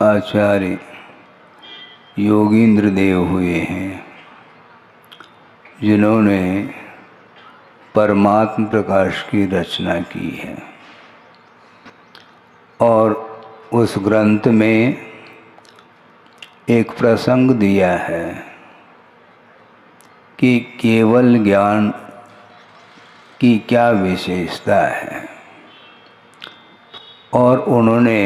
आचार्य योगींद्र देव हुए हैं, जिन्होंने परमात्म प्रकाश की रचना की है। और उस ग्रंथ में एक प्रसंग दिया है कि केवल ज्ञान की क्या विशेषता है, और उन्होंने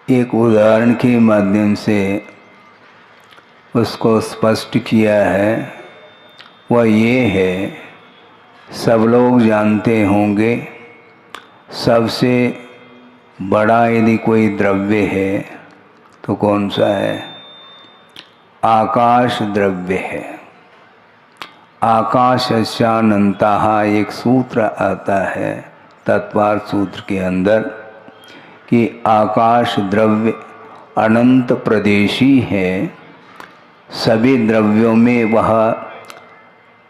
एक उदाहरण के माध्यम से उसको स्पष्ट किया है। वह ये है, सब लोग जानते होंगे सबसे बड़ा यदि कोई द्रव्य है तो कौन सा है? आकाश द्रव्य है। आकाशस्यानन्तः एक सूत्र आता है तत्वार्थ सूत्र के अंदर कि आकाश द्रव्य अनंत प्रदेशी है। सभी द्रव्यों में वह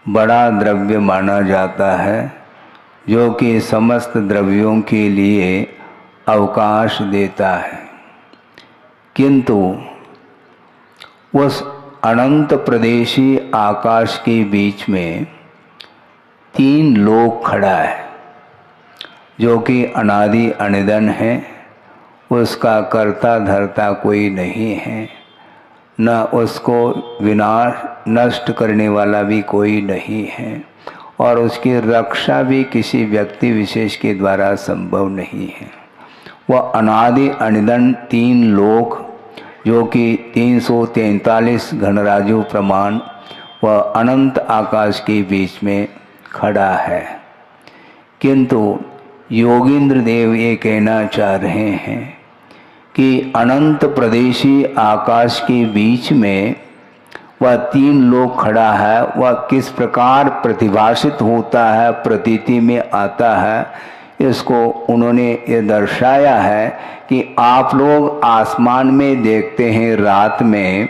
बड़ा द्रव्य माना जाता है, जो कि समस्त द्रव्यों के लिए अवकाश देता है। किंतु उस अनंत प्रदेशी आकाश के बीच में तीन लोक खड़ा है, जो कि अनादि अनिदन है। उसका कर्ता धर्ता कोई नहीं है, न उसको विनाश नष्ट करने वाला भी कोई नहीं है, और उसकी रक्षा भी किसी व्यक्ति विशेष के द्वारा संभव नहीं है। वह अनादि अनिदन तीन लोक, जो कि 343 घनराजु प्रमाण वह अनंत आकाश के बीच में खड़ा है। किंतु योगींद्र देव ये कहना चाह रहे हैं कि अनंत प्रदेशी आकाश के बीच में वह तीन लोक खड़ा है। वह किस प्रकार प्रतिभाषित होता है, प्रतीति में आता है, इसको उन्होंने ये दर्शाया है कि आप लोग आसमान में देखते हैं रात में,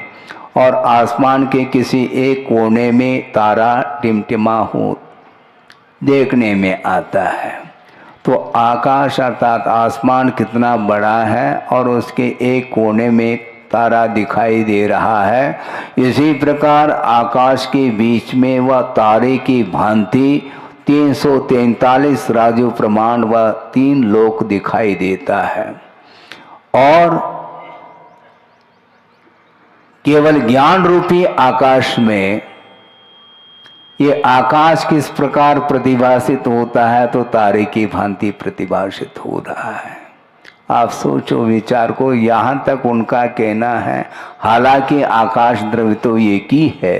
और आसमान के किसी एक कोने में तारा टिमटिमा हो देखने में आता है। तो आकाश अर्थात आसमान कितना बड़ा है और उसके एक कोने में तारा दिखाई दे रहा है। इसी प्रकार आकाश के बीच में वह तारे की भांति 343 राजु प्रमाण वह तीन लोक दिखाई देता है। और केवल ज्ञान रूपी आकाश में ये आकाश किस प्रकार प्रतिभाषित होता है, तो तारे की भांति प्रतिभाषित हो रहा है। आप सोचो विचार को, यहाँ तक उनका कहना है। हालांकि आकाश द्रव्य तो एक ही है,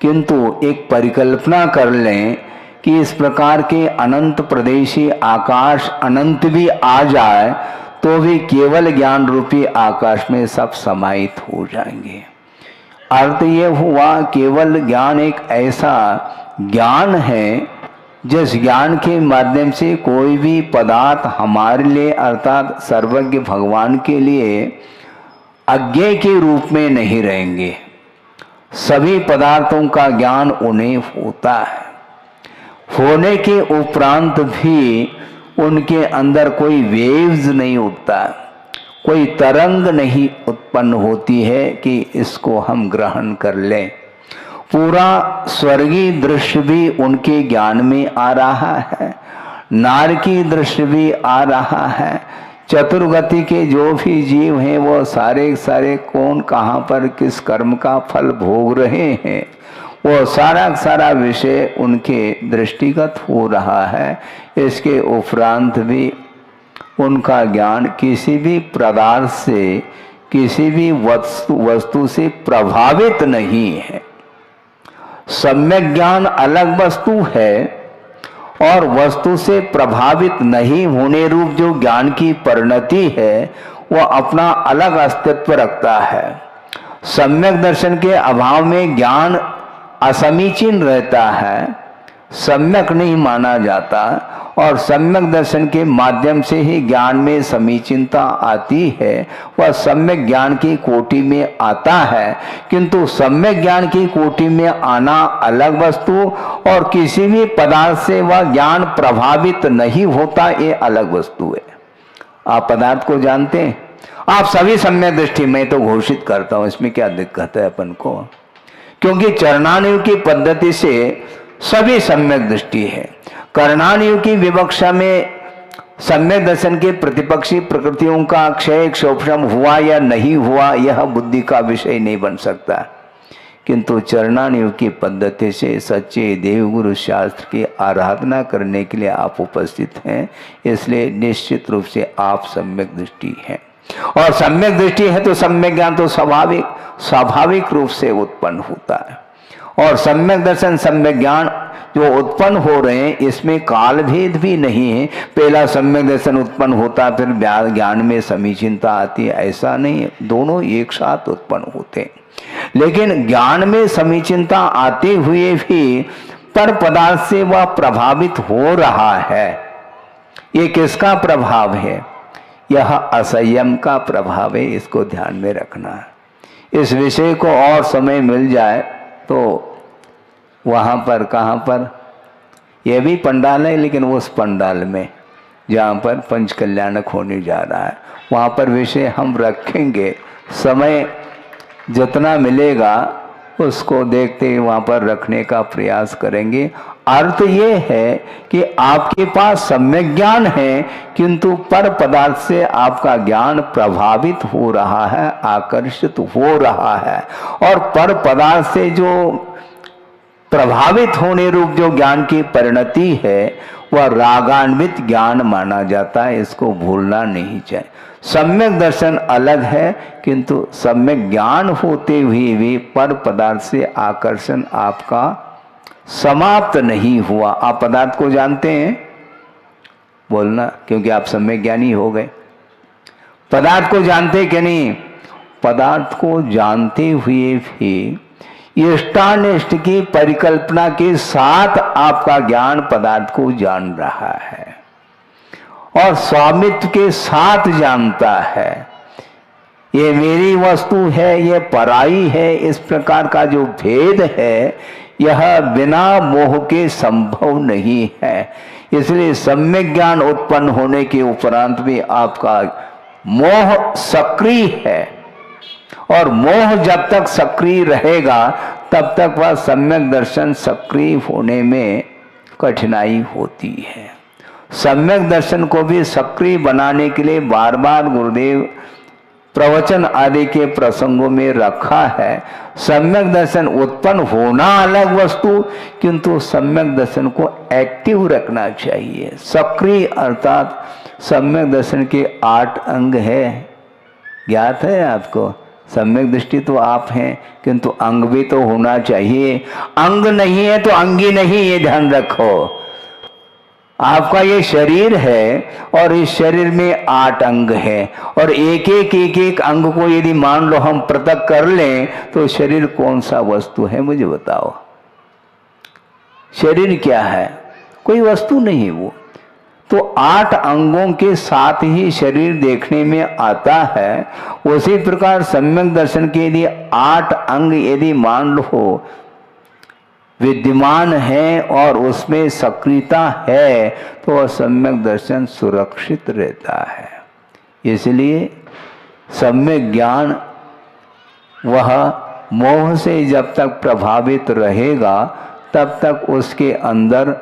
किंतु एक परिकल्पना कर लें कि इस प्रकार के अनंत प्रदेशी आकाश अनंत भी आ जाए तो भी केवल ज्ञान रूपी आकाश में सब समाहित हो जाएंगे। अर्थ ये हुआ, केवल ज्ञान एक ऐसा ज्ञान है जिस ज्ञान के माध्यम से कोई भी पदार्थ हमारे लिए अर्थात सर्वज्ञ भगवान के लिए अज्ञेय के रूप में नहीं रहेंगे। सभी पदार्थों का ज्ञान उन्हें होता है। होने के उपरांत भी उनके अंदर कोई वेव्स नहीं उठता, कोई तरंग नहीं उत्पन्न होती है कि इसको हम ग्रहण कर लें। पूरा स्वर्गीय दृश्य भी उनके ज्ञान में आ रहा है, नारकीय दृश्य भी आ रहा है। चतुर्गति के जो भी जीव हैं वो सारे सारे कौन कहाँ पर किस कर्म का फल भोग रहे हैं, वो सारा विषय उनके दृष्टिगत हो रहा है। इसके उपरांत भी उनका ज्ञान किसी भी पदार्थ से, किसी भी वस्तु से प्रभावित नहीं है। सम्यक ज्ञान अलग वस्तु है, और वस्तु से प्रभावित नहीं होने रूप जो ज्ञान की परिणति है वह अपना अलग अस्तित्व रखता है। सम्यक दर्शन के अभाव में ज्ञान असमीचीन रहता है, सम्यक नहीं माना जाता, और सम्यक दर्शन के माध्यम से ही ज्ञान में समीचीनता आती है। वह सम्यक ज्ञान की कोटि में आता है, किंतु सम्यक ज्ञान की कोटि में आना अलग वस्तु, और किसी भी पदार्थ से वह ज्ञान प्रभावित नहीं होता, ये अलग वस्तु है। आप पदार्थ को जानते हैं, आप सभी सम्यक दृष्टि में तो घोषित करता हूं, इसमें क्या दिक्कत है अपन को, क्योंकि चरणानुयोग की पद्धति से सभी सम्यक दृष्टि है। करणानुयोग की विवक्षा में सम्यक दर्शन के प्रतिपक्षी प्रकृतियों का क्षय क्षोभम हुआ या नहीं हुआ यह बुद्धि का विषय नहीं बन सकता, किंतु चरणानुयोग की पद्धति से सच्चे देवगुरु शास्त्र की आराधना करने के लिए आप उपस्थित हैं, इसलिए निश्चित रूप से आप सम्यक दृष्टि हैं। और सम्यक दृष्टि है तो सम्यक ज्ञान तो स्वाभाविक रूप से उत्पन्न होता है। और सम्यक दर्शन सम्यक ज्ञान जो उत्पन्न हो रहे हैं इसमें काल भेद भी नहीं है। पहला सम्यक दर्शन उत्पन्न होता फिर ज्ञान में समीचीनता आती है, ऐसा नहीं है, दोनों एक साथ उत्पन्न होते हैं। लेकिन ज्ञान में समीचीनता आते हुए भी पर पदार्थ से वह प्रभावित हो रहा है। ये किसका प्रभाव है? यह असंयम का प्रभाव है, इसको ध्यान में रखना है। इस विषय को और समय मिल जाए तो वहाँ पर, कहाँ पर, यह भी पंडाल है लेकिन उस पंडाल में जहाँ पर पंच कल्याणक होने जा रहा है वहाँ पर विषय हम रखेंगे। समय जितना मिलेगा उसको देखते ही वहाँ पर रखने का प्रयास करेंगे। अर्थ ये है कि आपके पास सम्यक ज्ञान है किंतु पर पदार्थ से आपका ज्ञान प्रभावित हो रहा है, आकर्षित हो रहा है। और पर पदार्थ से जो प्रभावित होने रूप जो ज्ञान की परिणति है वह रागान्वित ज्ञान माना जाता है, इसको भूलना नहीं चाहिए। सम्यक दर्शन अलग है किंतु सम्यक ज्ञान होते हुए भी पर पदार्थ से आकर्षण आपका समाप्त नहीं हुआ। आप पदार्थ को जानते हैं, बोलना, क्योंकि आप सम्यक ज्ञानी हो गए। पदार्थ को जानते कि नहीं? पदार्थ को जानते हुए भी इष्टानिष्ट की परिकल्पना के साथ आपका ज्ञान पदार्थ को जान रहा है और स्वामित्व के साथ जानता है। ये मेरी वस्तु है, ये पराई है, इस प्रकार का जो भेद है यह बिना मोह के संभव नहीं है। इसलिए सम्यक ज्ञान उत्पन्न होने के उपरांत भी आपका मोह सक्रिय है और मोह जब तक सक्रिय रहेगा तब तक वह सम्यक दर्शन सक्रिय होने में कठिनाई होती है। सम्यक दर्शन को भी सक्रिय बनाने के लिए बार बार गुरुदेव प्रवचन आदि के प्रसंगों में रखा है। सम्यक दर्शन उत्पन्न होना अलग वस्तु, किंतु सम्यक दर्शन को एक्टिव रखना चाहिए, सक्रिय। अर्थात सम्यक दर्शन के 8 अंग है, ज्ञात है आपको? सम्यक दृष्टि तो आप हैं किंतु अंग भी तो होना चाहिए। अंग नहीं है तो अंगी नहीं, ये ध्यान रखो। आपका ये शरीर है और इस शरीर में 8 अंग हैं और एक अंग को यदि मान लो हम पृथक कर लें तो शरीर कौन सा वस्तु है? मुझे बताओ, शरीर क्या है? कोई वस्तु नहीं वो तो 8 अंगों के साथ ही शरीर देखने में आता है। उसी प्रकार सम्यक दर्शन के लिए 8 अंग यदि मान लो विद्यमान है और उसमें सक्रियता है तो सम्यक दर्शन सुरक्षित रहता है। इसलिए सम्यक ज्ञान वह मोह से जब तक प्रभावित रहेगा तब तक उसके अंदर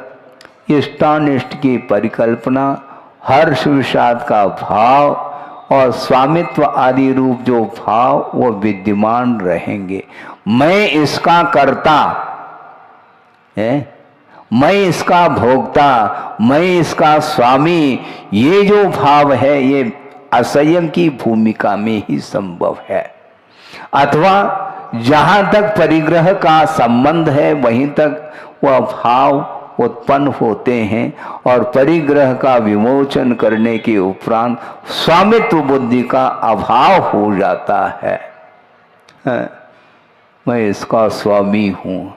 इष्टानिष्ट की परिकल्पना, हर्ष विषाद का भाव और स्वामित्व आदि रूप जो भाव वो विद्यमान रहेंगे। मैं इसका कर्ता है, मैं इसका भोक्ता, मैं इसका स्वामी, ये जो भाव है ये असंयम की भूमिका में ही संभव है। अथवा जहां तक परिग्रह का संबंध है वहीं तक वह भाव उत्पन्न होते हैं और परिग्रह का विमोचन करने के उपरांत स्वामित्व बुद्धि का अभाव हो जाता है। मैं इसका स्वामी हूँ,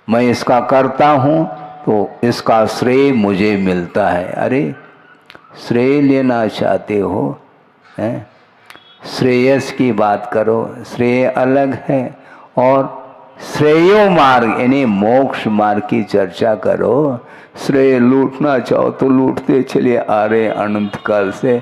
मैं इसका करता हूँ तो इसका श्रेय मुझे मिलता है। अरे श्रेय लेना चाहते हो, श्रेयस की बात करो। श्रेय अलग है और श्रेयो मार्ग यानी मोक्ष मार्ग की चर्चा करो। श्रेय लूटना चाहो तो लूटते चले आ रहे अनंत काल से,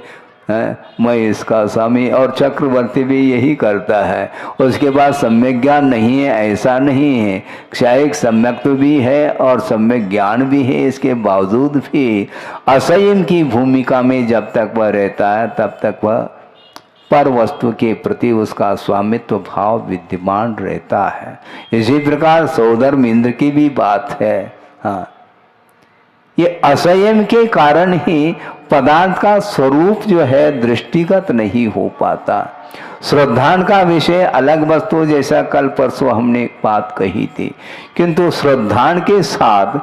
मैं इसका स्वामी। और चक्रवर्ती भी यही करता है। उसके बाद सम्यक ज्ञान नहीं है ऐसा नहीं है, क्षायिक सम्यक तो भी है और सम्यक ज्ञान भी है। इसके बावजूद भी असंयम की भूमिका में जब तक वह रहता है तब तक वह पर वस्तु के प्रति उसका स्वामित्व भाव विद्यमान रहता है। इसी प्रकार सौधर्म इंद्र की भी बात है। हाँ, ये असंयम के कारण ही पदार्थ का स्वरूप जो है दृष्टिगत नहीं हो पाता। श्रद्धान का विषय अलग वस्तु, जैसा कल परसों हमने एक बात कही थी, किंतु श्रद्धान के साथ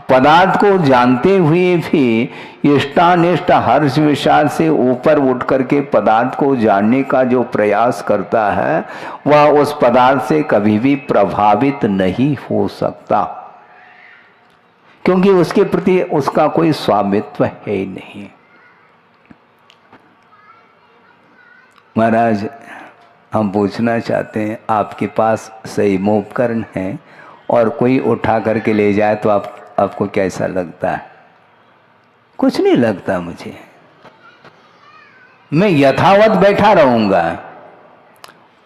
पदार्थ को जानते हुए भी इष्टानिष्ट हर्ष विषाद से ऊपर उठ करके पदार्थ को जानने का जो प्रयास करता है वह उस पदार्थ से कभी भी प्रभावित नहीं हो सकता, क्योंकि उसके प्रति उसका कोई स्वामित्व है ही नहीं। महाराज, हम पूछना चाहते हैं, आपके पास संयमोपकरण है और कोई उठा करके ले जाए तो आपको कैसा लगता है? कुछ नहीं लगता मुझे, मैं यथावत बैठा रहूंगा,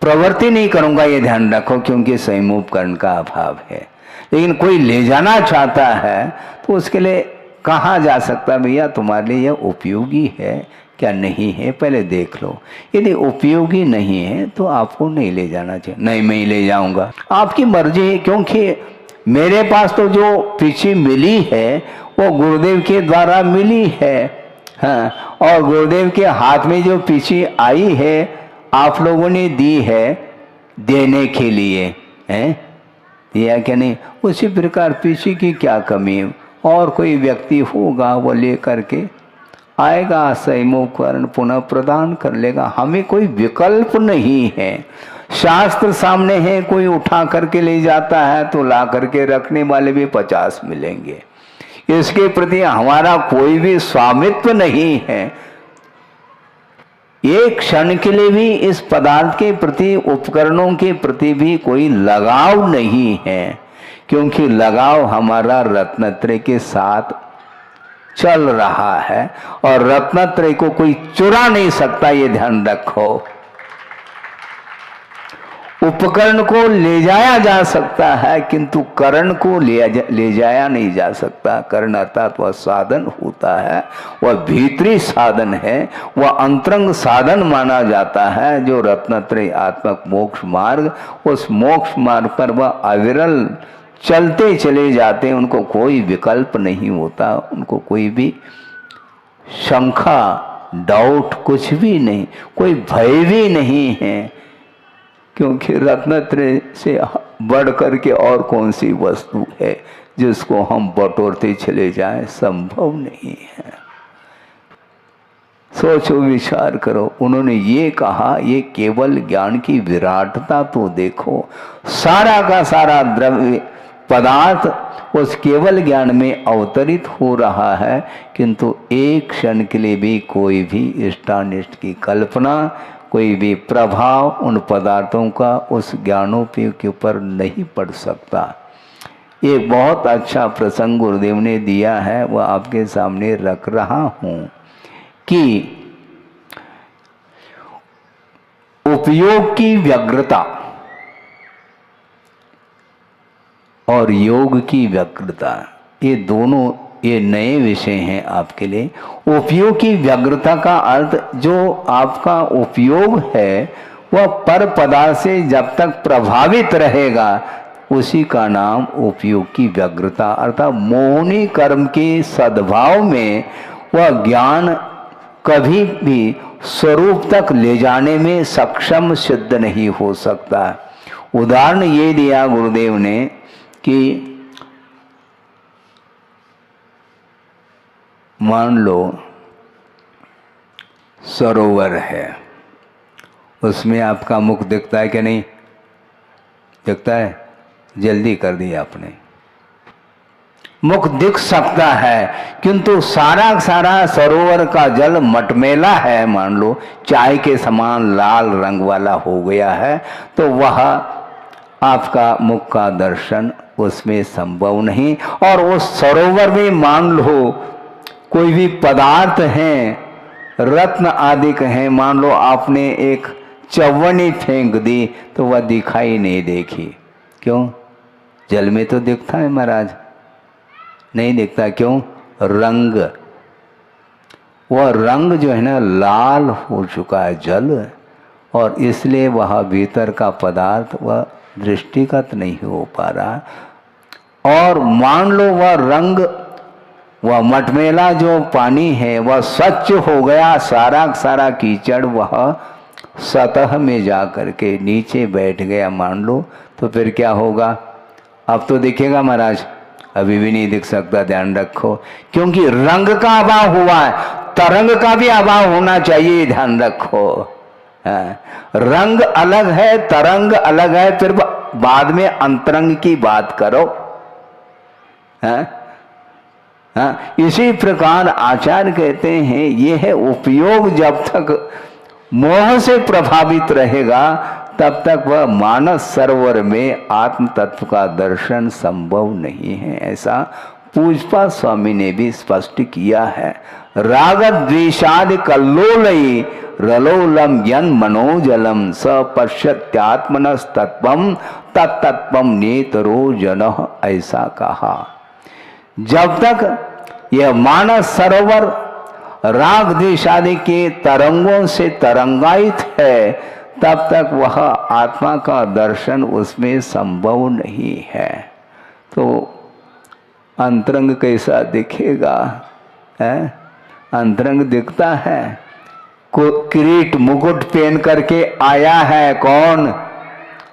प्रवृत्ति नहीं करूंगा, ये ध्यान रखो, क्योंकि संयमोपकरण का अभाव है। लेकिन कोई ले जाना चाहता है तो उसके लिए कहाँ जा सकता है? भैया तुम्हारे लिए यह उपयोगी है क्या नहीं है, पहले देख लो। यदि उपयोगी नहीं है तो आपको नहीं ले जाना चाहिए। नहीं, मैं ही ले जाऊंगा, आपकी मर्जी है, क्योंकि मेरे पास तो जो पीछे मिली है वो गुरुदेव के द्वारा मिली है। हाँ, और गुरुदेव के हाथ में जो पीछे आई है आप लोगों ने दी है देने के लिए, हैं, दिया क्या नहीं? उसी प्रकार पीछे की क्या कमी है? और कोई व्यक्ति होगा वो ले करके आएगा, संयमोपकरण पुनः प्रदान कर लेगा। हमें कोई विकल्प नहीं है, शास्त्र सामने है, कोई उठा करके ले जाता है तो ला करके रखने वाले भी 50 मिलेंगे। इसके प्रति हमारा कोई भी स्वामित्व नहीं है। एक क्षण के लिए भी इस पदार्थ के प्रति, उपकरणों के प्रति भी कोई लगाव नहीं है, क्योंकि लगाव हमारा रत्नत्रय के साथ चल रहा है और रत्नत्रय को कोई चुरा नहीं सकता, ये ध्यान रखो। उपकरण को ले जाया जा सकता है किंतु करण को ले जाया नहीं जा सकता। करण अर्थात वह साधन होता है, वह भीतरी साधन है, वह अंतरंग साधन माना जाता है, जो रत्नत्रय आत्मक मोक्ष मार्ग, उस मोक्ष मार्ग पर वह अविरल चलते चले जाते हैं। उनको कोई विकल्प नहीं होता, उनको कोई भी शंका, डाउट कुछ भी नहीं, कोई भय भी नहीं है, क्योंकि रत्नत्रय से बढ़ करके और कौन सी वस्तु है जिसको हम बटोरते चले जाएं? संभव नहीं है। सोचो, विचार करो। उन्होंने ये कहा, ये केवल ज्ञान की विराटता तो देखो। सारा का सारा द्रव्य पदार्थ उस केवल ज्ञान में अवतरित हो रहा है, किंतु एक क्षण के लिए भी कोई भी इष्टानिष्ट की कल्पना, कोई भी प्रभाव उन पदार्थों का उस ज्ञानोपयोग के ऊपर नहीं पड़ सकता। ये बहुत अच्छा प्रसंग गुरुदेव ने दिया है, वह आपके सामने रख रहा हूं कि उपयोग की व्यग्रता और योग की व्यग्रता, ये दोनों ये नए विषय हैं आपके लिए। उपयोग की व्यग्रता का अर्थ, जो आपका उपयोग है वह पर पदार्थ से जब तक प्रभावित रहेगा उसी का नाम उपयोग की व्यग्रता, अर्थात मोहनी कर्म के सद्भाव में वह ज्ञान कभी भी स्वरूप तक ले जाने में सक्षम सिद्ध नहीं हो सकता। उदाहरण ये दिया गुरुदेव ने कि मान लो सरोवर है, उसमें आपका मुख दिखता है कि नहीं दिखता है? जल्दी कर दिया आपने। मुख दिख सकता है, किंतु सारा सारा सरोवर का जल मटमेला है, मान लो चाय के समान लाल रंग वाला हो गया है, तो वह आपका मुख का दर्शन उसमें संभव नहीं। और उस सरोवर में मान लो कोई भी पदार्थ हैं, रत्न आदि हैं, मान लो आपने एक चवन्नी फेंक दी तो वह दिखाई नहीं देगी। क्यों? जल में तो दिखता है महाराज, नहीं दिखता। क्यों? रंग, वह रंग जो है ना लाल हो चुका है जल, और इसलिए वह भीतर का पदार्थ वह दृष्टिगत नहीं हो पा रहा। और मान लो वह रंग, वह मटमेला जो पानी है वह स्वच्छ हो गया, सारा सारा कीचड़ वह सतह में जा कर के नीचे बैठ गया मान लो, तो फिर क्या होगा? अब तो दिखेगा महाराज? अभी भी नहीं दिख सकता, ध्यान रखो, क्योंकि रंग का अभाव हुआ है। तरंग का भी अभाव होना चाहिए, ध्यान रखो। रंग अलग है, तरंग अलग है, फिर बाद में अंतरंग की बात करो। इसी प्रकार आचार्य कहते हैं यह है उपयोग जब तक मोह से प्रभावित रहेगा तब तक वह मानस सरोवर में आत्म तत्व का दर्शन संभव नहीं है। ऐसा पूजपा स्वामी ने भी स्पष्ट किया है। राग द्वेषादि कल्लोलयी रलोलम यन मनोजलम स पश्यत्यात्मनस्तत्वम तत्तत्वम नेतरो जनः, ऐसा कहा। जब तक यह मानस सरोवर राग द्वेष आदि के तरंगों से तरंगायित है तब तक वह आत्मा का दर्शन उसमें संभव नहीं है। तो अंतरंग कैसा दिखेगा? अंतरंग दिखता है। किरीट मुकुट पहन करके आया है कौन?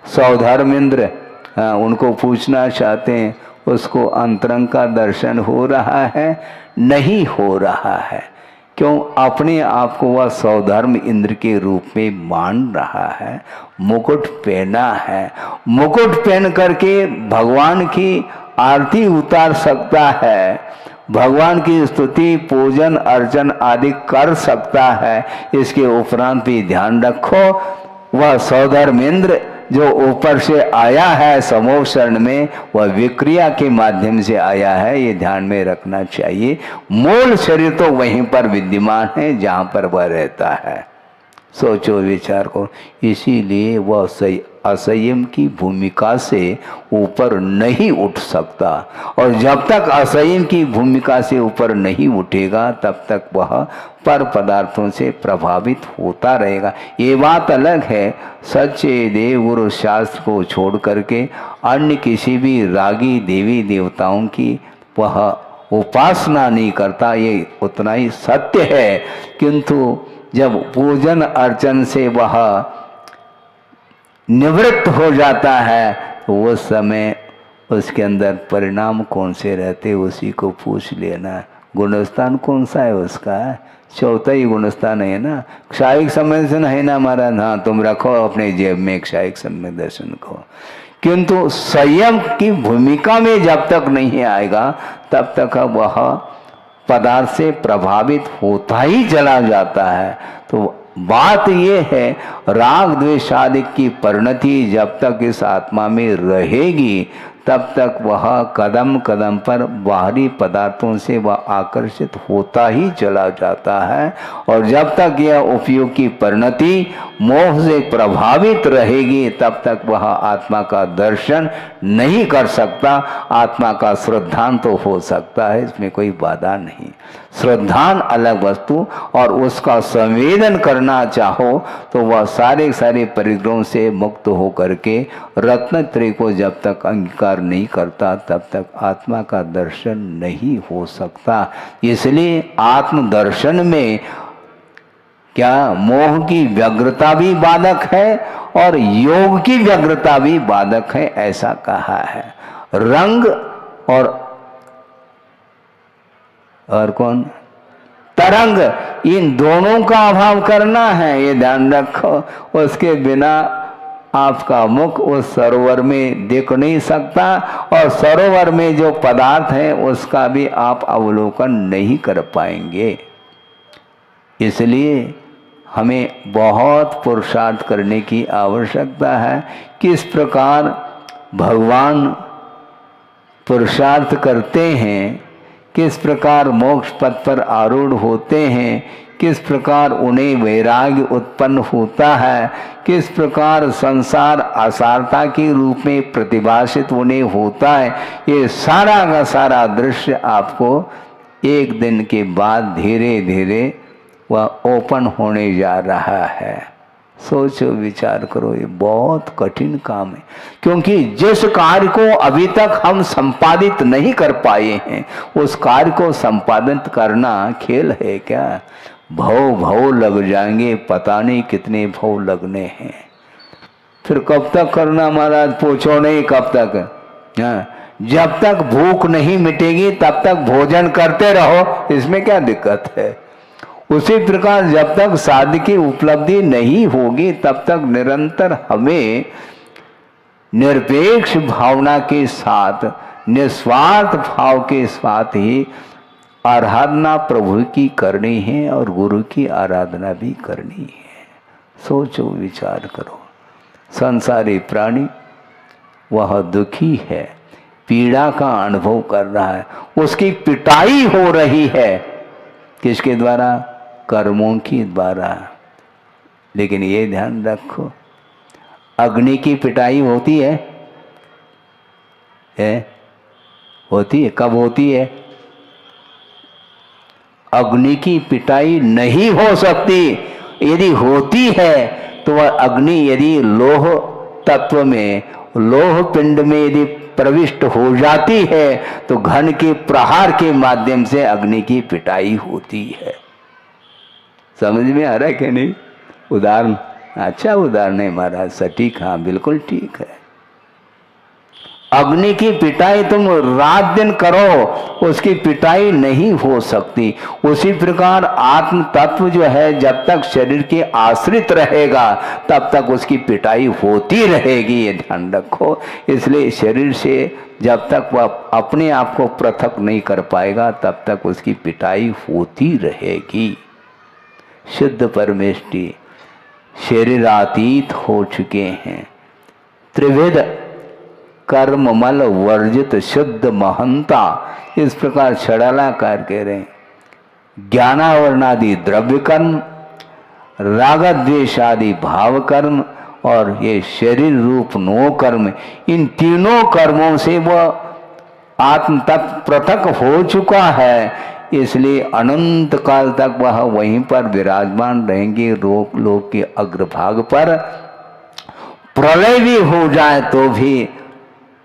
सौधर्मेंद्र। उनको पूछना चाहते हैं, उसको अंतरंग का दर्शन हो रहा है? नहीं हो रहा है। क्यों? अपने आप को वह सौधर्म इंद्र के रूप में मान रहा है। मुकुट पहना है, मुकुट पहन करके भगवान की आरती उतार सकता है, भगवान की स्तुति पूजन अर्चन आदि कर सकता है। इसके उपरांत भी ध्यान रखो, वह सौधर्मेंद्र जो ऊपर से आया है समूह शरण में, वह विक्रिया के माध्यम से आया है, ये ध्यान में रखना चाहिए। मूल शरीर तो वहीं पर विद्यमान है जहाँ पर वह रहता है। सोचो विचार को। इसीलिए वह असंयम की भूमिका से ऊपर नहीं उठ सकता, और जब तक असंयम की भूमिका से ऊपर नहीं उठेगा तब तक वह पर पदार्थों से प्रभावित होता रहेगा। ये बात अलग है, सच्चे देव गुरु शास्त्र को छोड़ करके अन्य किसी भी रागी देवी देवताओं की वह उपासना नहीं करता, ये उतना ही सत्य है। किंतु जब पूजन अर्चन से वह निवृत्त हो जाता है तो उस समय उसके अंदर परिणाम कौन से रहते उसी को पूछ लेना। गुणस्थान कौन सा है उसका? चौथा ही गुणस्थान है ना। क्षायिक संवेदन है ना हमारा? हाँ, तुम रखो अपने जेब में क्षायिक संवेदन को। किंतु संयम की भूमिका में जब तक नहीं आएगा तब तक वह पदार्थ से प्रभावित होता ही चला जाता है। तो बात यह है, राग द्वेष आदि की परिणति जब तक इस आत्मा में रहेगी तब तक वह कदम कदम पर बाहरी पदार्थों से वह आकर्षित होता ही चला जाता है। और जब तक यह उपयोग की परिणति मोह से प्रभावित रहेगी तब तक वह आत्मा का दर्शन नहीं कर सकता। आत्मा का श्रद्धान तो हो सकता है, इसमें कोई बाधा नहीं। श्रद्धान अलग वस्तु, और उसका संवेदन करना चाहो तो वह सारे परिग्रहों से मुक्त हो करके रत्नत्रय को जब तक अंगीकार नहीं करता तब तक आत्मा का दर्शन नहीं हो सकता। इसलिए आत्म दर्शन में क्या मोह की व्यग्रता भी बाधक है और योग की व्यग्रता भी बाधक है, ऐसा कहा है। रंग और कौन? तरंग, इन दोनों का अभाव करना है, ये ध्यान रखो। उसके बिना आपका मुख उस सरोवर में दिख नहीं सकता, और सरोवर में जो पदार्थ है उसका भी आप अवलोकन नहीं कर पाएंगे। इसलिए हमें बहुत पुरुषार्थ करने की आवश्यकता है। किस प्रकार भगवान पुरुषार्थ करते हैं, किस प्रकार मोक्ष पथ पर आरूढ़ होते हैं, किस प्रकार उन्हें वैराग्य उत्पन्न होता है, किस प्रकार संसार असारता के रूप में प्रतिभाषित उन्हें होता है, ये सारा का सारा दृश्य आपको एक दिन के बाद धीरे धीरे वह ओपन होने जा रहा है। सोचो, विचार करो, ये बहुत कठिन काम है, क्योंकि जिस कार्य को अभी तक हम संपादित नहीं कर पाए हैं, उस कार्य को संपादित करना खेल है क्या? भव लग जाएंगे, पता नहीं कितने भव लगने हैं। फिर कब तक करना महाराज? पूछो नहीं कब तक। हाँ, जब तक भूख नहीं मिटेगी तब तक भोजन करते रहो, इसमें क्या दिक्कत है? उसी प्रकार जब तक साधन की उपलब्धि नहीं होगी तब तक निरंतर हमें निरपेक्ष भावना के साथ, निस्वार्थ भाव के साथ ही आराधना प्रभु की करनी है और गुरु की आराधना भी करनी है। सोचो, विचार करो। संसारी प्राणी वह दुखी है, पीड़ा का अनुभव कर रहा है, उसकी पिटाई हो रही है। किसके द्वारा? कर्मों की द्वारा। लेकिन ये ध्यान रखो, अग्नि की पिटाई होती है? होती है। कब होती है? अग्नि की पिटाई नहीं हो सकती। यदि होती है तो वह अग्नि यदि लोह तत्व में, लोह पिंड में यदि प्रविष्ट हो जाती है तो घन के प्रहार के माध्यम से अग्नि की पिटाई होती है। समझ में आ रहा है कि नहीं? उदाहरण अच्छा उदाहरण है महाराज, सटीक। हाँ, बिल्कुल ठीक है। अग्नि की पिटाई तुम रात दिन करो, उसकी पिटाई नहीं हो सकती। उसी प्रकार आत्म तत्व जो है जब तक शरीर के आश्रित रहेगा तब तक उसकी पिटाई होती रहेगी, ये ध्यान रखो। इसलिए शरीर से जब तक वह अपने आप को पृथक नहीं कर पाएगा तब तक उसकी पिटाई होती रहेगी। शुद्ध परमेष्टि शरीरातीत हो चुके हैं, त्रिविध कर्ममल वर्जित शुद्ध महंता, इस प्रकार छड़ालाकार कह रहे हैं। ज्ञानावरणादि द्रव्य कर्म, राग द्वेष आदि भाव कर्म और ये शरीर रूप नो कर्म, इन तीनों कर्मों से वह आत्म तत्व पृथक हो चुका है। इसलिए अनंत काल तक वह वहीं पर विराजमान रहेंगे। लोक के अग्रभाग पर प्रलय भी हो जाए तो भी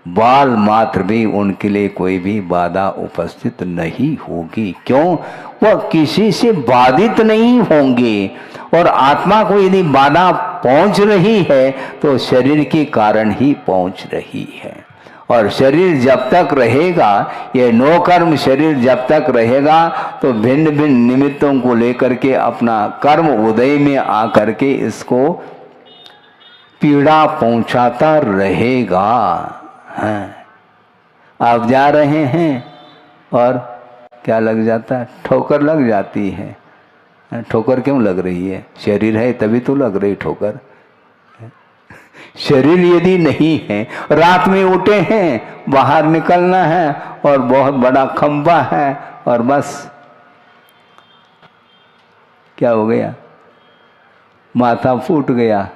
बाल मात्र भी उनके लिए कोई भी बाधा उपस्थित नहीं होगी। क्यों? वह किसी से बाधित नहीं होंगे। और आत्मा को यदि बाधा पहुंच रही है तो शरीर के कारण ही पहुंच रही है। और शरीर जब तक रहेगा, ये नो कर्म शरीर जब तक रहेगा तो भिन्न भिन्न निमित्तों को लेकर के अपना कर्म उदय में आकर के इसको पीड़ा पहुंचाता रहेगा। हाँ, आप जा रहे हैं और क्या लग जाता है? ठोकर लग जाती है। ठोकर क्यों लग रही है? शरीर है तभी तो लग रही ठोकर। शरीर यदि नहीं है, रात में उठे हैं, बाहर निकलना है और बहुत बड़ा खंभा है और बस क्या हो गया? माथा फूट गया।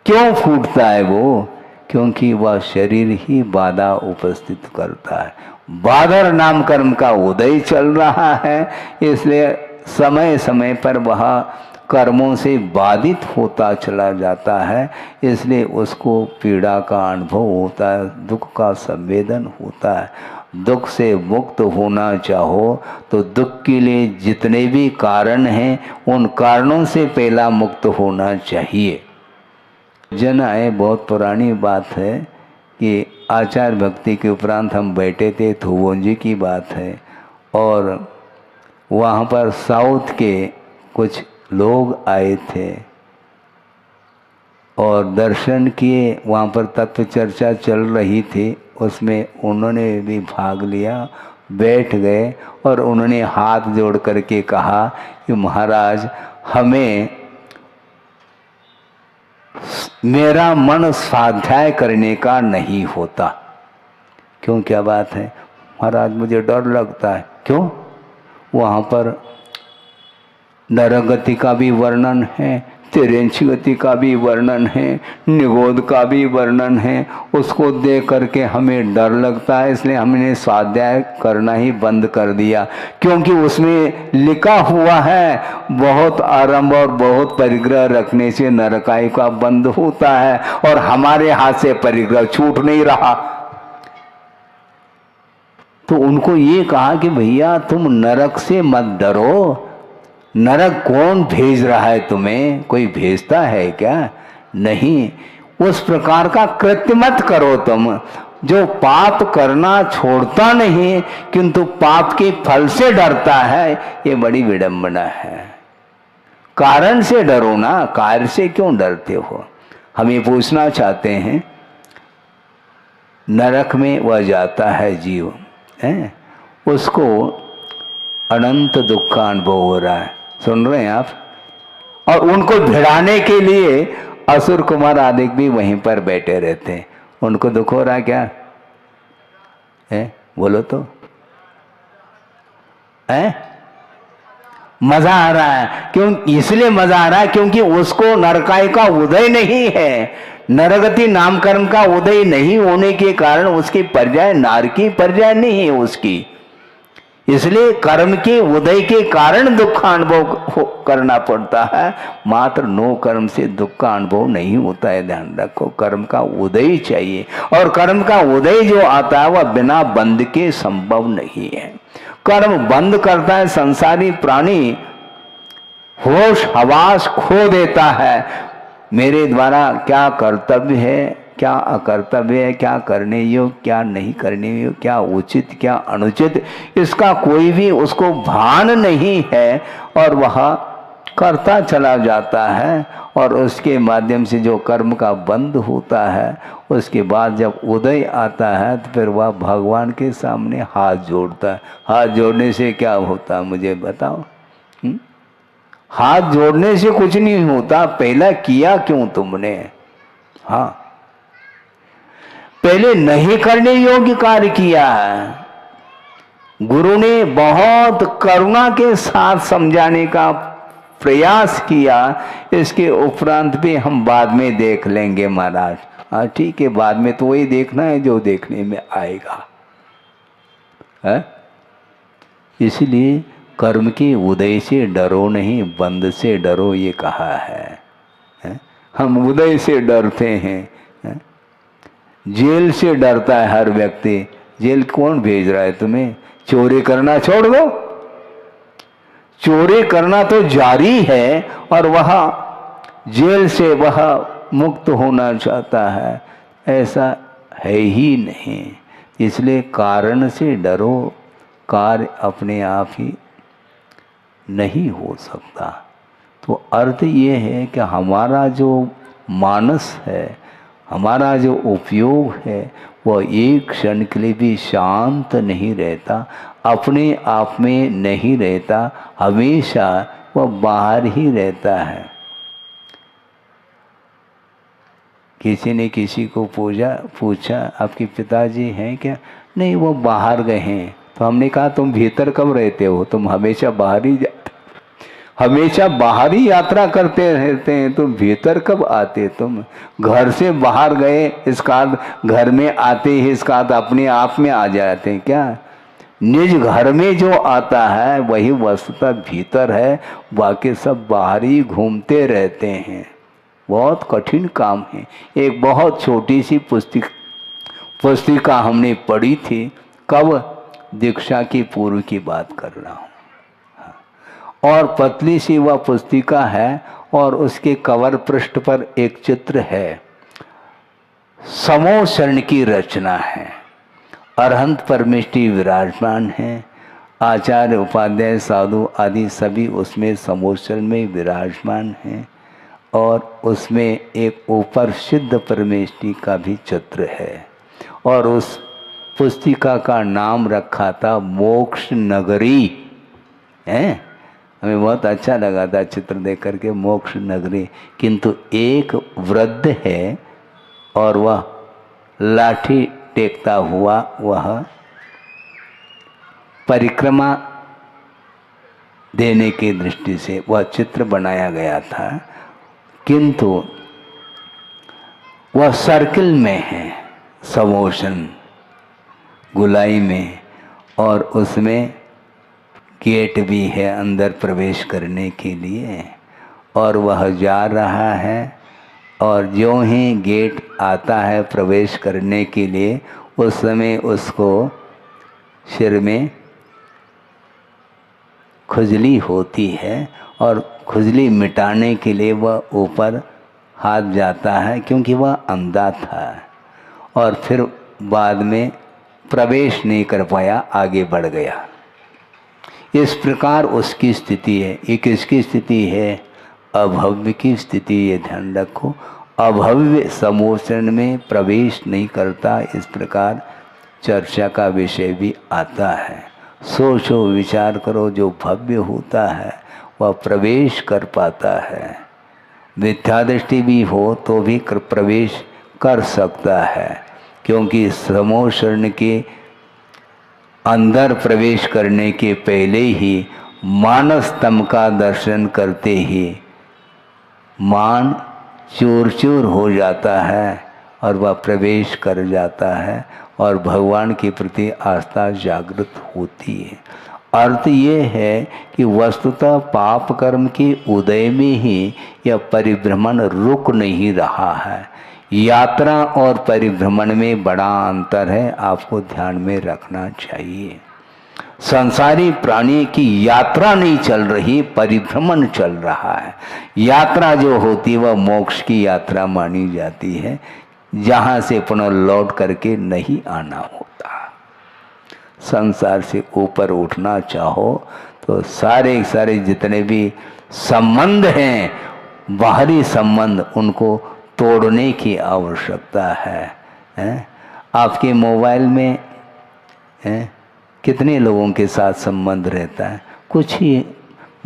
क्यों फूटता है वो? क्योंकि वह शरीर ही बाधा उपस्थित करता है। बाधर नाम कर्म का उदय चल रहा है, इसलिए समय समय पर वह कर्मों से बाधित होता चला जाता है। इसलिए उसको पीड़ा का अनुभव होता है, दुख का संवेदन होता है। दुख से मुक्त होना चाहो तो दुख के लिए जितने भी कारण हैं उन कारणों से पहला मुक्त होना चाहिए। जन आए, बहुत पुरानी बात है कि आचार भक्ति के उपरांत हम बैठे थे, थुवोंजी की बात है। और वहाँ पर साउथ के कुछ लोग आए थे और दर्शन किए। वहाँ पर तत्व चर्चा चल रही थी, उसमें उन्होंने भी भाग लिया, बैठ गए और उन्होंने हाथ जोड़ करके कहा कि महाराज, हमें मेरा मन स्वाध्याय करने का नहीं होता। क्यों, क्या बात है महाराज? मुझे डर लगता है। क्यों? वहाँ पर नरगति का भी वर्णन है, तिरंच गति का भी वर्णन है, निगोद का भी वर्णन है। उसको देख करके हमें डर लगता है, इसलिए हमने स्वाध्याय करना ही बंद कर दिया। क्योंकि उसमें लिखा हुआ है बहुत आरंभ और बहुत परिग्रह रखने से नरकाई का बंद होता है, और हमारे हाथ से परिग्रह छूट नहीं रहा। तो उनको ये कहा कि भैया तुम नरक से मत डरो। नरक कौन भेज रहा है तुम्हें? कोई भेजता है क्या? नहीं। उस प्रकार का कृत्य मत करो तुम, जो पाप करना छोड़ता नहीं किंतु पाप के फल से डरता है। ये बड़ी विडंबना है। कारण से डरो ना, कार्य से क्यों डरते हो? हम ये पूछना चाहते हैं। नरक में वह जाता है जीव है, उसको अनंत दुख का अनुभव हो रहा है। सुन रहे हैं आप? और उनको भिड़ाने के लिए असुर कुमार आदि भी वहीं पर बैठे रहते हैं। उनको दुख हो रहा है क्या है? बोलो तो है? मजा आ रहा है। क्यों? इसलिए मजा आ रहा है क्योंकि उसको नरकाई का उदय नहीं है, नरगति नामकरण का उदय नहीं होने के कारण उसकी पर्याय नारकी पर्याय नहीं है उसकी। इसलिए कर्म के उदय के कारण दुख का अनुभव करना पड़ता है, मात्र नो कर्म से दुख का अनुभव नहीं होता है। ध्यान रखो, कर्म का उदय चाहिए, और कर्म का उदय जो आता है वह बिना बंध के संभव नहीं है। कर्म बंद करता है, संसारी प्राणी होश हवास खो देता है। मेरे द्वारा क्या कर्तव्य है, क्या अकर्तव्य है, क्या करने योग्य, क्या नहीं करने योग्य, क्या उचित क्या अनुचित, इसका कोई भी उसको भान नहीं है, और वह करता चला जाता है। और उसके माध्यम से जो कर्म का बंध होता है, उसके बाद जब उदय आता है तो फिर वह भगवान के सामने हाथ जोड़ता है। हाथ जोड़ने से क्या होता है मुझे बताओ? हाथ जोड़ने से कुछ नहीं होता। पहला किया क्यों तुमने? हाँ, पहले नहीं करने योग्य कार्य किया है। गुरु ने बहुत करुणा के साथ समझाने का प्रयास किया। इसके उपरांत भी हम बाद में देख लेंगे महाराज। हाँ ठीक है, बाद में तो वही देखना है जो देखने में आएगा है? इसलिए कर्म के उदय से डरो नहीं, बंद से डरो, ये कहा है? हम उदय से डरते हैं, जेल से डरता है हर व्यक्ति। जेल कौन भेज रहा है तुम्हें? चोरी करना छोड़ दो, चोरी करना तो जारी है, और वह जेल से वह मुक्त होना चाहता है, ऐसा है ही नहीं। इसलिए कारण से डरो, कार्य अपने आप ही नहीं हो सकता। तो अर्थ ये है कि हमारा जो मानस है, हमारा जो उपयोग है, वह एक क्षण के लिए भी शांत नहीं रहता, अपने आप में नहीं रहता, हमेशा वह बाहर ही रहता है। किसी ने किसी को पूछा आपके पिताजी हैं क्या? नहीं, वो बाहर गए हैं। तो हमने कहा तुम भीतर कब रहते हो? तुम हमेशा बाहर ही हमेशा बाहर ही यात्रा करते रहते हैं, तो भीतर कब आते तुम? घर से बाहर गए इसका घर में आते ही इसका अपने आप में आ जाते हैं क्या? निज घर में जो आता है वही वस्तुतः भीतर है, बाकी सब बाहर ही घूमते रहते हैं। बहुत कठिन काम है। एक बहुत छोटी सी पुस्तिका हमने पढ़ी थी। कब? दीक्षा की पूर्व की बात कर रहा हूँ। और पतली सी वह पुस्तिका है, और उसके कवर पृष्ठ पर एक चित्र है। समोशरण की रचना है, अरहंत परमेष्टि विराजमान है, आचार्य उपाध्याय साधु आदि सभी उसमें समोशरण में विराजमान हैं, और उसमें एक ऊपर सिद्ध परमेष्टि का भी चित्र है। और उस पुस्तिका का नाम रखा था मोक्ष नगरी है। हमें बहुत अच्छा लगा था चित्र देख करके, मोक्ष नगरी। किंतु एक वृद्ध है और वह लाठी टेकता हुआ वह परिक्रमा देने की दृष्टि से वह चित्र बनाया गया था, किंतु वह सर्किल में है, समोशन गुलाई में, और उसमें गेट भी है अंदर प्रवेश करने के लिए, और वह जा रहा है, और जो ही गेट आता है प्रवेश करने के लिए उस समय उसको सिर में खुजली होती है, और खुजली मिटाने के लिए वह ऊपर हाथ जाता है क्योंकि वह अंधा था, और फिर बाद में प्रवेश नहीं कर पाया, आगे बढ़ गया। इस प्रकार उसकी स्थिति है। ये किसकी स्थिति है? अभव्य की स्थिति। ये ध्यान रखो, अभव्य समोचन में प्रवेश नहीं करता, इस प्रकार चर्चा का विषय भी आता है। सोचो विचार करो, जो भव्य होता है वह प्रवेश कर पाता है, मिथ्या दृष्टि भी हो तो भी प्रवेश कर सकता है, क्योंकि समोचन के अंदर प्रवेश करने के पहले ही मानस तम का दर्शन करते ही मान चूर चूर हो जाता है और वह प्रवेश कर जाता है और भगवान के प्रति आस्था जागृत होती है। अर्थ ये है कि वस्तुतः पाप कर्म के उदय में ही यह परिभ्रमण रुक नहीं रहा है। यात्रा और परिभ्रमण में बड़ा अंतर है, आपको ध्यान में रखना चाहिए। संसारी प्राणी की यात्रा नहीं चल रही, परिभ्रमण चल रहा है। यात्रा जो होती वह मोक्ष की यात्रा मानी जाती है, जहाँ से पुनः लौट करके नहीं आना होता। संसार से ऊपर उठना चाहो तो सारे सारे जितने भी संबंध हैं, बाहरी संबंध, उनको तोड़ने की आवश्यकता है? आपके मोबाइल में कितने लोगों के साथ संबंध रहता है? कुछ ही,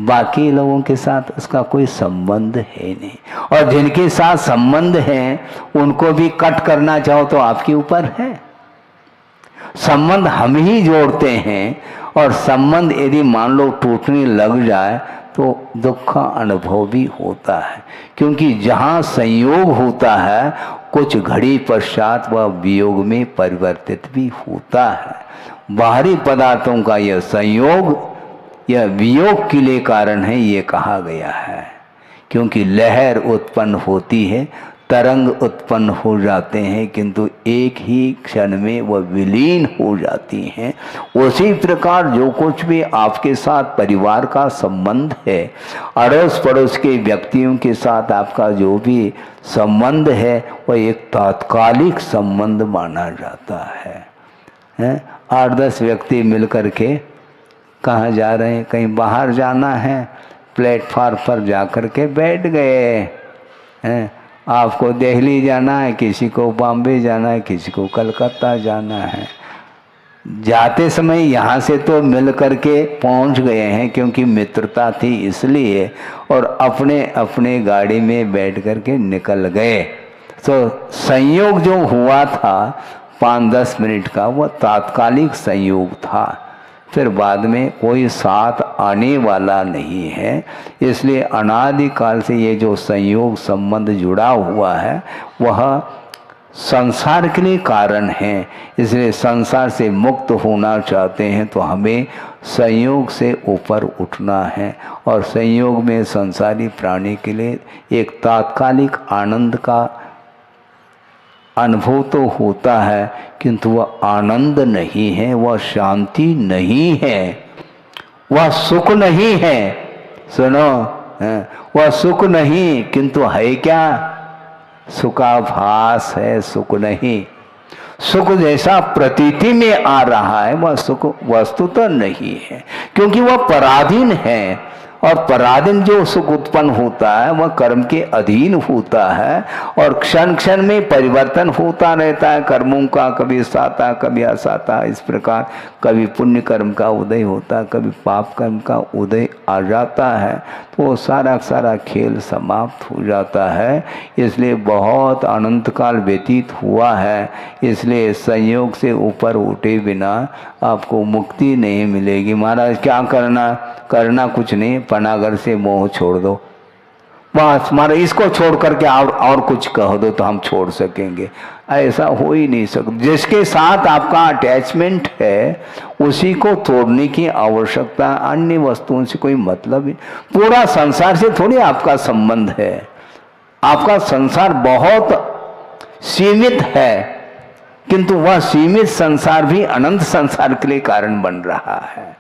बाकी लोगों के साथ उसका कोई संबंध है नहीं। और जिनके साथ संबंध है उनको भी कट करना चाहो तो आपके ऊपर है। संबंध हम ही जोड़ते हैं, और संबंध यदि मान लो टूटने लग जाए तो दुख का अनुभव भी होता है, क्योंकि जहाँ संयोग होता है कुछ घड़ी पश्चात वह वियोग में परिवर्तित भी होता है। बाहरी पदार्थों का यह संयोग, यह वियोग के लिए कारण है, ये कहा गया है। क्योंकि लहर उत्पन्न होती है, तरंग उत्पन्न हो जाते हैं, किंतु एक ही क्षण में वह विलीन हो जाती हैं। उसी प्रकार जो कुछ भी आपके साथ परिवार का संबंध है, अड़ोस पड़ोस के व्यक्तियों के साथ आपका जो भी संबंध है, वह एक तात्कालिक संबंध माना जाता है। 8-10 व्यक्ति मिलकर के कहाँ जा रहे हैं, कहीं बाहर जाना है, प्लेटफार्म पर जाकर के बैठ गए हैं। आपको दिल्ली जाना है, किसी को बॉम्बे जाना है, किसी को कलकत्ता जाना है। जाते समय यहाँ से तो मिल करके पहुँच गए हैं क्योंकि मित्रता थी इसलिए, और अपने अपने गाड़ी में बैठ करके निकल गए। तो संयोग जो हुआ था 5-10 मिनट का, वह तात्कालिक संयोग था, फिर बाद में कोई साथ आने वाला नहीं है। इसलिए अनादिकाल से ये जो संयोग संबंध जुड़ा हुआ है वह संसार के लिए कारण है। इसलिए संसार से मुक्त होना चाहते हैं तो हमें संयोग से ऊपर उठना है, और संयोग में संसारी प्राणी के लिए एक तात्कालिक आनंद का अनुभव तो होता है, किंतु वह आनंद नहीं है, वह शांति नहीं है, वह सुख नहीं है। सुनो, वह सुख नहीं, किंतु है क्या? सुखाभास है, सुख नहीं। सुख जैसा प्रतीति में आ रहा है, वह सुख वस्तुतः नहीं है, क्योंकि वह पराधीन है। और पराधीन जो सुख उत्पन्न होता है वह कर्म के अधीन होता है और क्षण क्षण में परिवर्तन होता रहता है कर्मों का, कभी साता कभी असाता। इस प्रकार कभी पुण्य कर्म का उदय होता है, कभी पाप कर्म का उदय आ जाता है, तो सारा सारा खेल समाप्त हो जाता है। इसलिए बहुत अनंत काल व्यतीत हुआ है, इसलिए संयोग से ऊपर उठे बिना आपको मुक्ति नहीं मिलेगी। महाराज क्या करना कुछ नहीं, पनागर से मोह छोड़ दो बस। महाराज इसको छोड़ करके और कुछ कह दो तो हम छोड़ सकेंगे, ऐसा हो ही नहीं सकता। जिसके साथ आपका अटैचमेंट है उसी को तोड़ने की आवश्यकता, अन्य वस्तुओं से कोई मतलब ही। पूरा संसार से थोड़ी आपका संबंध है, आपका संसार बहुत सीमित है, किंतु वह सीमित संसार भी अनंत संसार के लिए कारण बन रहा है।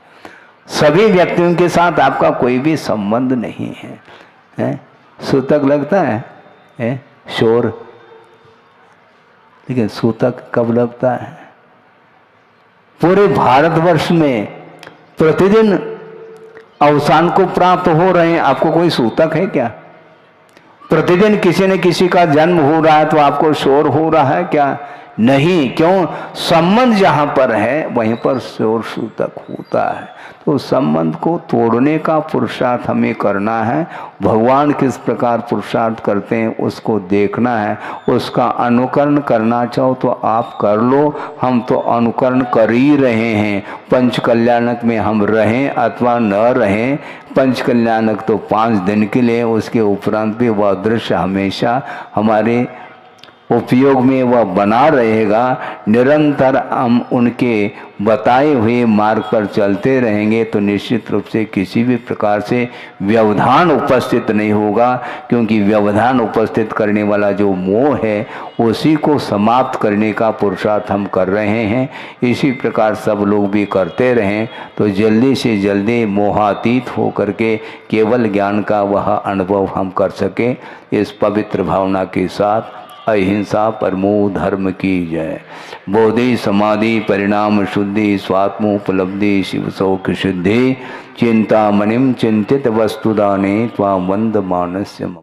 सभी व्यक्तियों के साथ आपका कोई भी संबंध नहीं है? सूतक लगता है शोर, लेकिन सूतक कब लगता है? पूरे भारतवर्ष में प्रतिदिन अवसान को प्राप्त हो रहे हैं, आपको कोई सूतक है क्या? प्रतिदिन किसी न किसी का जन्म हो रहा है तो आपको शोर हो रहा है क्या? नहीं। क्यों? संबंध जहां पर है वहीं पर शोर सूतक होता है। तो संबंध को तोड़ने का पुरुषार्थ हमें करना है। भगवान किस प्रकार पुरुषार्थ करते हैं उसको देखना है, उसका अनुकरण करना चाहो तो आप कर लो। हम तो अनुकरण कर ही रहे हैं। पंच कल्याणक में हम रहें अथवा न रहें, पंच कल्याणक तो 5 दिन के लिए, उसके उपरांत भी वह दृश्य हमेशा हमारे उपयोग में वह बना रहेगा। निरंतर हम उनके बताए हुए मार्ग पर चलते रहेंगे तो निश्चित रूप से किसी भी प्रकार से व्यवधान उपस्थित नहीं होगा, क्योंकि व्यवधान उपस्थित करने वाला जो मोह है उसी को समाप्त करने का पुरुषार्थ हम कर रहे हैं। इसी प्रकार सब लोग भी करते रहें तो जल्दी से जल्दी मोहातीत हो करके केवल ज्ञान का वह अनुभव हम कर सकें। इस पवित्र भावना के साथ अहिंसा परमो धर्म की जय। बोधि समाधि परिणाम शुद्धि स्वात्मोपलब्धि शिव सौख्य शुद्धि चिंतामणिम चिंतित वस्तुदाने त्वां वंद मानस्य।